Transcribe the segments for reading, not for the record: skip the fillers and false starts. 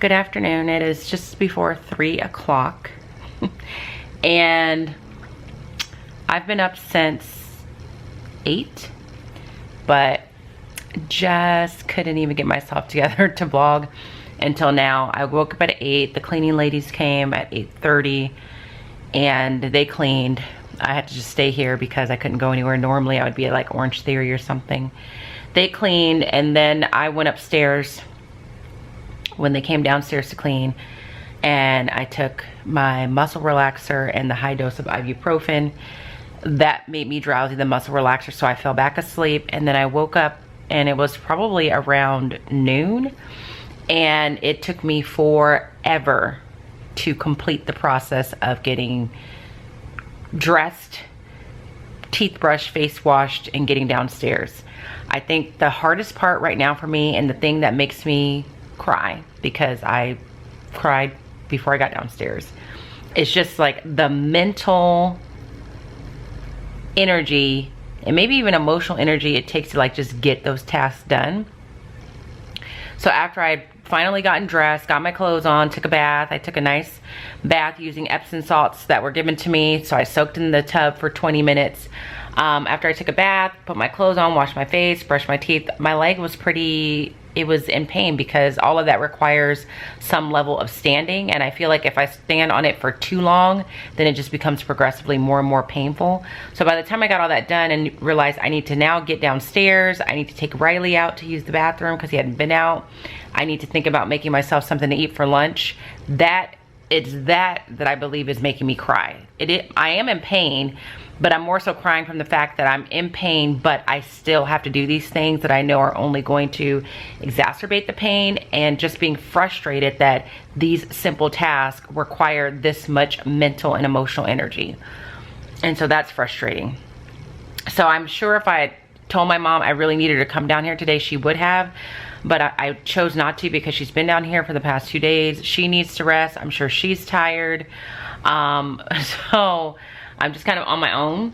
Good afternoon. It is just before 3 o'clock and I've been up since 8, but just couldn't even get myself together to vlog until now. I woke up at 8. The cleaning ladies came at 8:30 and they cleaned. I had to just stay here because I couldn't go anywhere. Normally I would be at like Orange Theory or something. They cleaned and then I went upstairs when they came downstairs to clean, and I took my muscle relaxer and the high dose of ibuprofen. That made me drowsy, the muscle relaxer, so I fell back asleep, and then I woke up and it was probably around noon, and it took me forever to complete the process of getting dressed, teeth brushed, face washed, and getting downstairs. I think the hardest part right now for me, and the thing that makes me cry, because I cried before I got downstairs, is just like the mental energy and maybe even emotional energy it takes to like just get those tasks done. So after I had finally gotten dressed, got my clothes on, took a bath. I took a nice bath using Epsom salts that were given to me. So I soaked in the tub for 20 minutes. After I took a bath, put my clothes on, washed my face, brushed my teeth, my leg was it was in pain because all of that requires some level of standing, and I feel like if I stand on it for too long, then it just becomes progressively more and more painful. So by the time I got all that done and realized I need to now get downstairs, I need to take Riley out to use the bathroom because he hadn't been out, I need to think about making myself something to eat for lunch. It's that I believe is making me cry. I am in pain, but I'm more so crying from the fact that I'm in pain, but I still have to do these things that I know are only going to exacerbate the pain, and just being frustrated that these simple tasks require this much mental and emotional energy. And so that's frustrating. So I'm sure if I had told my mom I really needed her to come down here today, she would have. But I chose not to because she's been down here for the past 2 days. She needs to rest. I'm sure she's tired. So I'm just kind of on my own.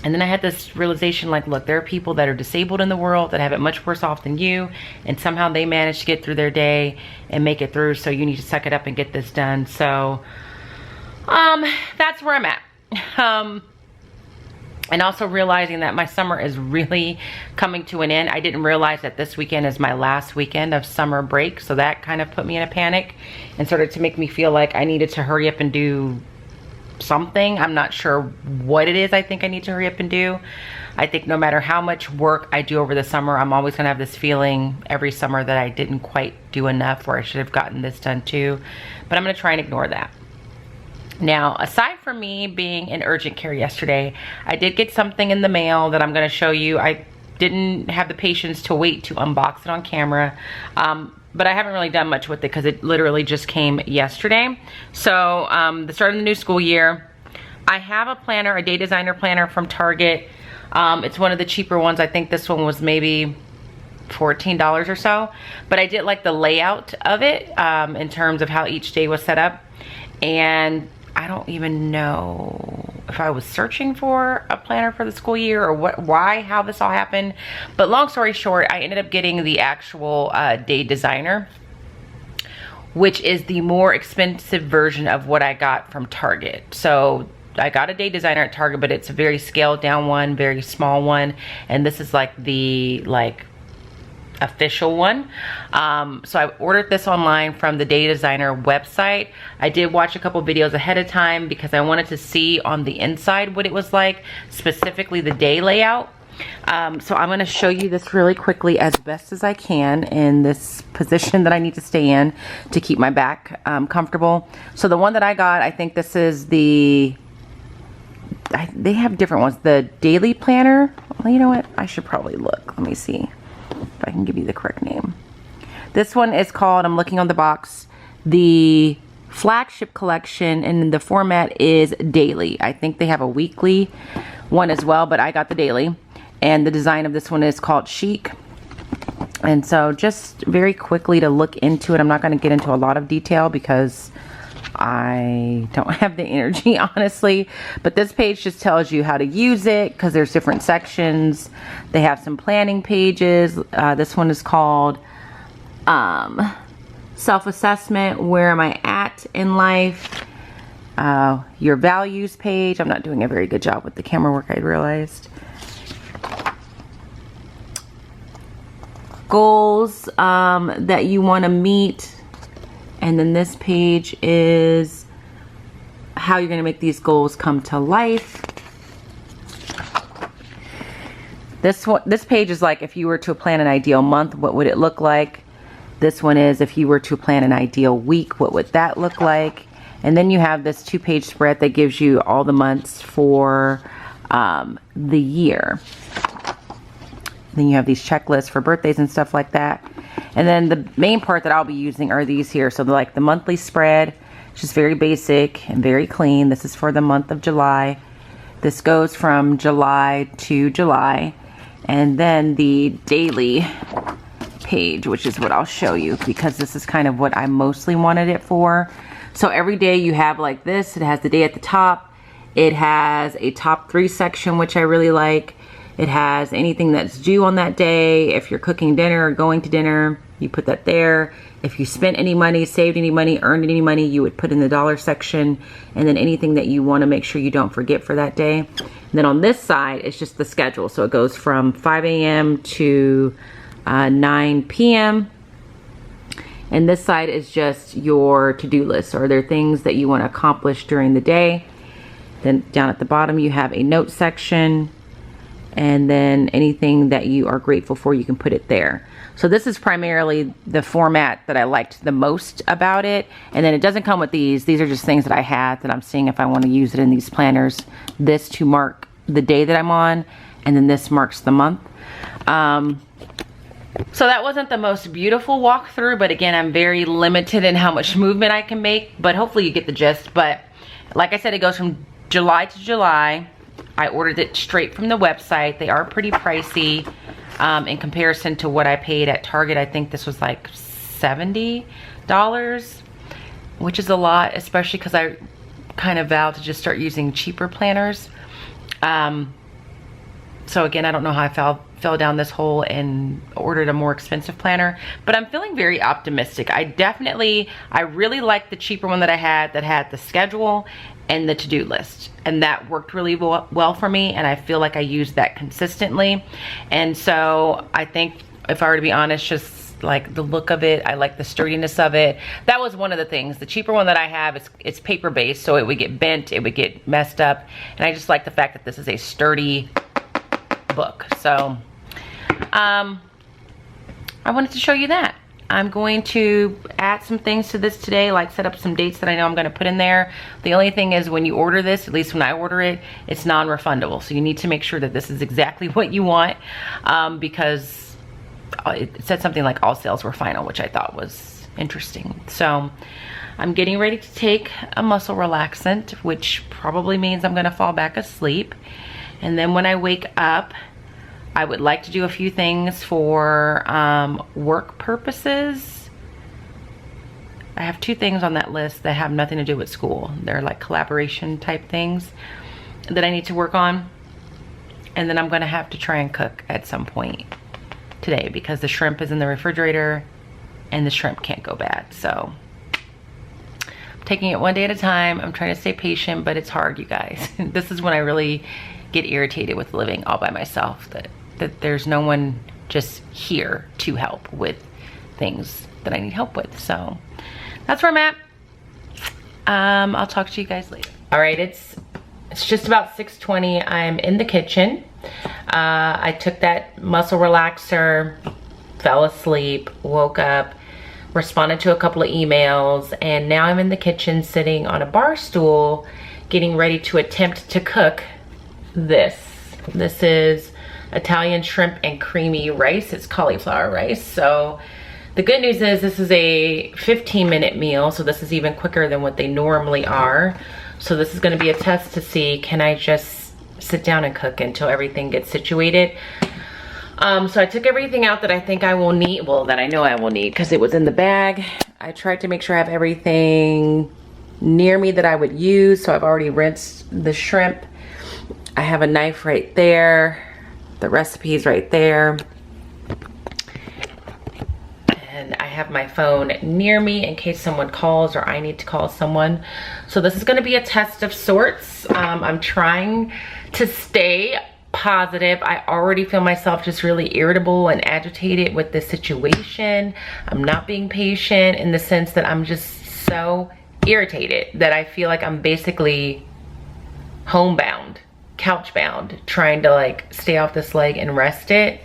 And then I had this realization, like, look, there are people that are disabled in the world that have it much worse off than you, and somehow they manage to get through their day and make it through, so you need to suck it up and get this done. So that's where I'm at. And also realizing that my summer is really coming to an end. I didn't realize that this weekend is my last weekend of summer break, so that kind of put me in a panic and started to make me feel like I needed to hurry up and do something. I'm not sure what it is I think I need to hurry up and do. I think no matter how much work I do over the summer, I'm always gonna have this feeling every summer that I didn't quite do enough, or I should have gotten this done too. But I'm gonna try and ignore that. Now, aside from me being in urgent care yesterday, I did get something in the mail that I'm gonna show you. I didn't have the patience to wait to unbox it on camera. But I haven't really done much with it because it literally just came yesterday. So the start of the new school year, I have a planner, a day designer planner from Target. It's one of the cheaper ones. I think this one was maybe $14 or so. But I did like the layout of it in terms of how each day was set up. And I don't even know if I was searching for a planner for the school year or how this all happened. But long story short, I ended up getting the actual day designer, which is the more expensive version of what I got from Target. So I got a day designer at Target, but it's a very scaled down one, very small one. And this is like the official one. So I ordered this online from the day designer website. I did watch a couple videos ahead of time because I wanted to see on the inside what it was like, specifically the day layout. So I'm going to show you this really quickly as best as I can in this position that I need to stay in to keep my back comfortable. So the one that I got, I think this is they have different ones. The daily planner. Well, you know what? I should probably look. Let me see if I can give you the correct name. This one is called, I'm looking on the box, the flagship collection, and the format is daily. I think they have a weekly one as well, but I got the daily. And the design of this one is called Chic. And so just very quickly to look into it, I'm not going to get into a lot of detail because I don't have the energy, honestly. But this page just tells you how to use it because there's different sections. They have some planning pages. This one is called self-assessment, where am I at in life, your values page. I'm not doing a very good job with the camera work, I realized. Goals that you want to meet, and then this page is how you're going to make these goals come to life. This page is like if you were to plan an ideal month, what would it look like? This one is if you were to plan an ideal week, what would that look like? And then you have this 2-page spread that gives you all the months for the year. Then you have these checklists for birthdays and stuff like that. And then the main part that I'll be using are these here. So like the monthly spread, it's just very basic and very clean. This is for the month of July. This goes from July to July. And then the daily page, which is what I'll show you, because this is kind of what I mostly wanted it for. So every day you have like this. It has the day at the top. It has a top 3 section, which I really like. It has anything that's due on that day. If you're cooking dinner or going to dinner, you put that there. If you spent any money, saved any money, earned any money, you would put in the dollar section. And then anything that you want to make sure you don't forget for that day. And then on this side, it's just the schedule. So it goes from 5 a.m. to 9 p.m. And this side is just your to-do list. Are there things that you want to accomplish during the day? Then down at the bottom, you have a note section. And then anything that you are grateful for, you can put it there. So this is primarily the format that I liked the most about it. And then it doesn't come with these. These are just things that I had that I'm seeing if I want to use it in these planners. This to mark the day that I'm on, and then this marks the month. So that wasn't the most beautiful walkthrough, but again, I'm very limited in how much movement I can make, but hopefully you get the gist. But like I said, it goes from July to July. I ordered it straight from the website. They are pretty pricey in comparison to what I paid at Target. I think this was like $70, which is a lot, especially because I kind of vowed to just start using cheaper planners. So again, I don't know how I fell down this hole and ordered a more expensive planner, but I'm feeling very optimistic. I really liked the cheaper one that I had that had the schedule and the to-do list, and that worked really well for me, and I feel like I used that consistently. And so I think, if I were to be honest, just like the look of it, I like the sturdiness of it. That was one of the things. The cheaper one that I have, it's paper based, so it would get bent, it would get messed up, and I just like the fact that this is a sturdy book. So I wanted to show you that. I'm going to add some things to this today, like set up some dates that I know I'm going to put in there. The only thing is, when you order this, at least when I order it, it's non-refundable. So you need to make sure that this is exactly what you want, because it said something like all sales were final, which I thought was interesting. So I'm getting ready to take a muscle relaxant, which probably means I'm going to fall back asleep. And then when I wake up, I would like to do a few things for work purposes. I have 2 things on that list that have nothing to do with school. They're like collaboration type things that I need to work on. And then I'm gonna have to try and cook at some point today, because the shrimp is in the refrigerator and the shrimp can't go bad. So I'm taking it one day at a time. I'm trying to stay patient, but it's hard, you guys. This is when I really get irritated with living all by myself, that there's no one just here to help with things that I need help with. So that's where I'm at. I'll talk to you guys later. All right, it's just about 6:20. I'm in the kitchen. I took that muscle relaxer, fell asleep, woke up, responded to a couple of emails, and now I'm in the kitchen sitting on a bar stool getting ready to attempt to cook this. This is Italian shrimp and creamy rice. It's cauliflower rice. So the good news is this is a 15-minute meal, so this is even quicker than what they normally are. So this is going to be a test to see, can I just sit down and cook until everything gets situated. So I took everything out that I think I will need, well, that I know I will need, because it was in the bag. I tried to make sure I have everything near me that I would use. So I've already rinsed the shrimp. I have a knife right there, the recipe's right there, and I have my phone near me in case someone calls or I need to call someone. So this is gonna be a test of sorts. I'm trying to stay positive. I already feel myself just really irritable and agitated with this situation. I'm not being patient in the sense that I'm just so irritated that I feel like I'm basically homebound, couch-bound, trying to like stay off this leg and rest it,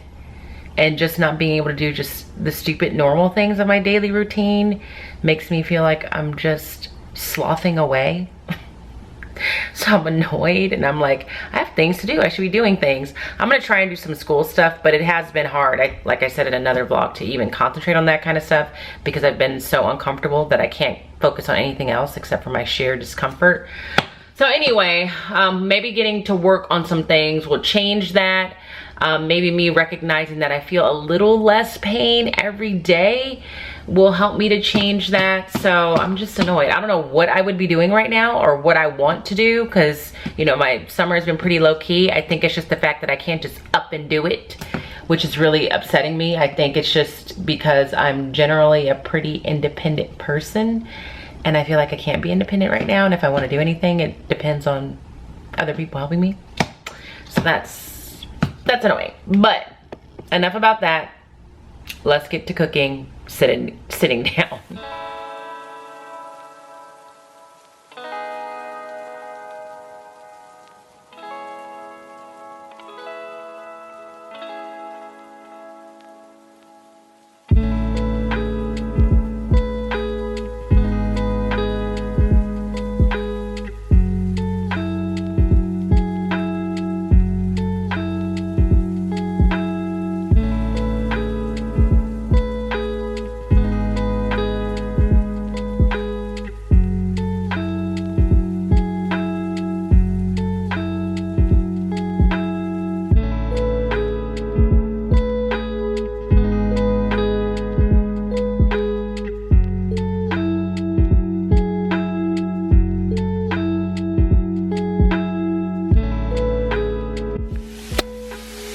and just not being able to do just the stupid normal things of my daily routine makes me feel like I'm just slothing away. So I'm annoyed and I'm like, I have things to do. I should be doing things. I'm gonna try and do some school stuff, but it has been hard. Like I said in another vlog, to even concentrate on that kind of stuff because I've been so uncomfortable that I can't focus on anything else except for my sheer discomfort. So anyway, maybe getting to work on some things will change that. Maybe me recognizing that I feel a little less pain every day will help me to change that. So I'm just annoyed. I don't know what I would be doing right now or what I want to do because, you know, my summer has been pretty low key. I think it's just the fact that I can't just up and do it, which is really upsetting me. I think it's just because I'm generally a pretty independent person and I feel like I can't be independent right now. And if I want to do anything, it depends on other people helping me. So that's annoying. But enough about that. Let's get to cooking, sitting down.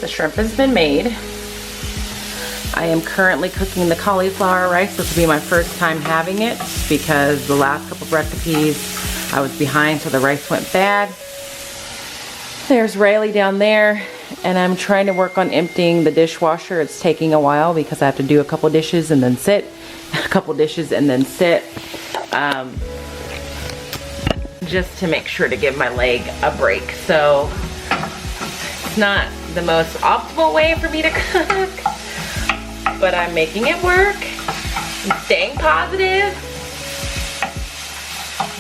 The shrimp has been made. I am currently cooking the cauliflower rice. This will be my first time having it because the last couple of recipes I was behind, so the rice went bad. There's Riley down there, and I'm trying to work on emptying the dishwasher. It's taking a while because I have to do a couple dishes and then sit, a couple dishes and then sit, just to make sure to give my leg a break. So it's not the most optimal way for me to cook, but I'm making it work. I'm staying positive,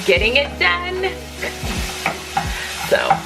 getting it done. So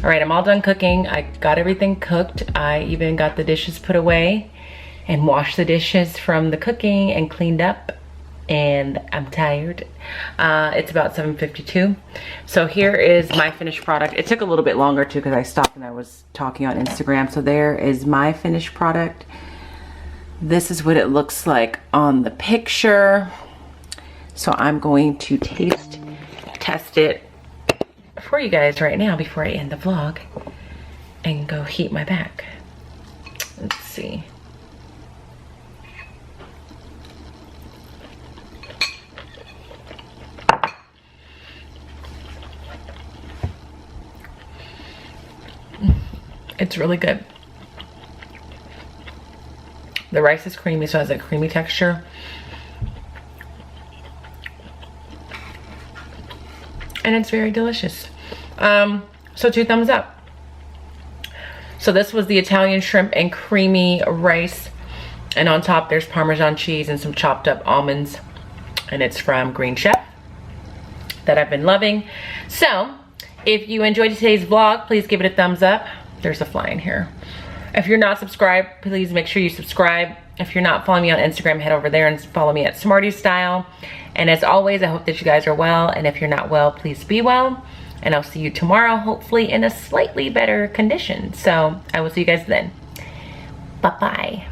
all right, I'm all done cooking. I got everything cooked. I even got the dishes put away and washed the dishes from the cooking and cleaned up, and I'm tired. It's about 7:52. So here is my finished product. It took a little bit longer too because I stopped and I was talking on Instagram. So there is my finished product. This is what it looks like on the picture. So I'm going to test it for you guys right now before I end the vlog and go heat my back. Let's see. It's really good. The rice is creamy, so it has a creamy texture. And it's very delicious. So 2 thumbs up. So this was the Italian shrimp and creamy rice, and on top there's Parmesan cheese and some chopped up almonds, and it's from Green Chef that I've been loving. So if you enjoyed today's vlog, please give it a thumbs up. There's a fly in here. If you're not subscribed, please make sure you subscribe. If you're not following me on Instagram, head over there and follow me at Smarty Style. And as always, I hope that you guys are well. And if you're not well, please be well. And I'll see you tomorrow, hopefully in a slightly better condition. So I will see you guys then. Bye-bye.